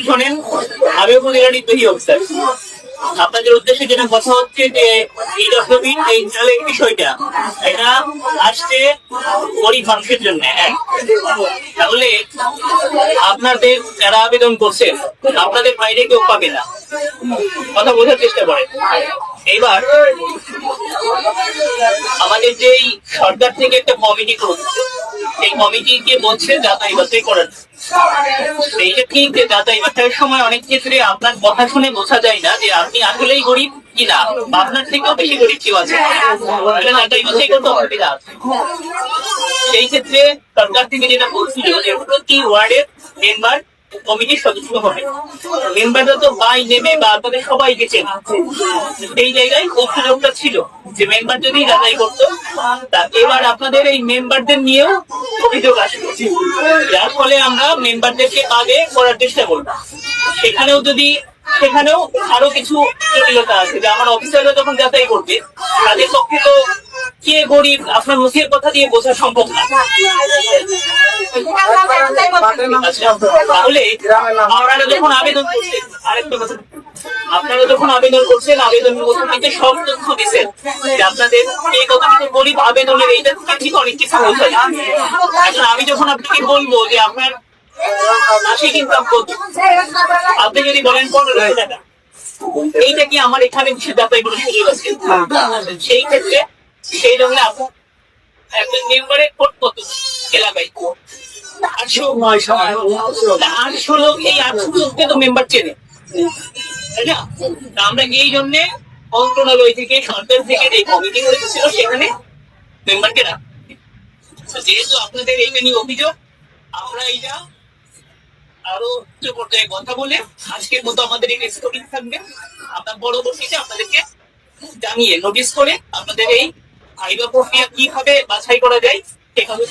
শোনেন, আমি উপজেলা নির্বাহী অফিসার। আপনাদের উদ্দেশ্যে যেটা কথা হচ্ছে যে এই ডকুমেন্ট এই চালের বিষয়টা এটা আসছে গরিব মানুষের জন্য। তাহলে আপনাদের যারা আবেদন করছেন আপনাদের বাইরে কেউ পাবে না, কথা বোঝার চেষ্টা করেন। এবার আমাদের যে সরকার থেকে একটা কমিটি করছে, সেই কমিটিকে বলছে যাতাই বাছাই করার। এইটা ঠিক যে যাতাই বাছাইয়ের সময় অনেক ক্ষেত্রে আপনার কথা শুনে বোঝা যায় না যে আপনি আসলেই গরিব কিনা, আপনার থেকেও বেশি গরিব কেউ আছে, যাতাই বাছাই করতে অসুবিধা আছে। সেই ক্ষেত্রে সরকার থেকে যেটা বলছিল যে প্রতি ওয়ার্ডের মেম্বার কমিটির সদস্য হবে। মেম্বাররা তো বাই নেমে বা আপনাদের সবাই গেছেন, সেই জায়গায় সুযোগটা ছিল যে মেম্বার যদি যাচাই করতো। এবার আপনাদের এই মেম্বারদের নিয়েও অভিযোগ আসবে, যার ফলে আমরা মেম্বারদেরকে আগে করার চেষ্টা করব। সেখানেও আরো কিছু জটিলতা আছে যে আমার অফিসাররা যখন যাচাই করবে তাদের পক্ষে তো কে গরিব আপনার মুখের কথা দিয়ে বোঝা সম্ভব না। তাহলে আপনারা যখন আবেদন করছেন, আরেকটা কথা, আপনারা যখন আবেদন করছেন আবেদনের মধ্যে থেকে সব তথ্য দিচ্ছেন যে আপনাদের এই কতটুকু গরিব আবেদনের এইটা ঠিক অনেক কিছু বোঝা যায়। এখন আমি যখন আপনাকে বলবো যে আপনার মাসিক ইনকাম কত, আপনি যদি বলেন 15,000 টাকা, এইটা কি আমার এখানে বিশেষ যাতায়াত কোনো সুযোগ আছে? সেই ক্ষেত্রে সেই জন্য আপনি একজন মেম্বারের কোট কত এলাকায় 800 লোক, এই 800 লোককে তো মেম্বার চেনে, তাই না? আমরা এই জন্য মন্ত্রণালয় থেকে সরকার থেকে যে কমিটি হয়েছিল সেখানে মেম্বারকে রাখি। যেহেতু আপনাদের এইটা নিয়ে অভিযোগ, আমরা এইটা আরো উচ্চ পর্যায়ে কথা বলে আজকের মতো আমাদের এই রেস্টুরেন্ট থাকবে। আপনার পরবর্তীতে আপনাদেরকে জানিয়ে নোটিশ করে আপনাদের এই আইবা প্রক্রিয়া কিভাবে বাছাই করা যায় সেখানে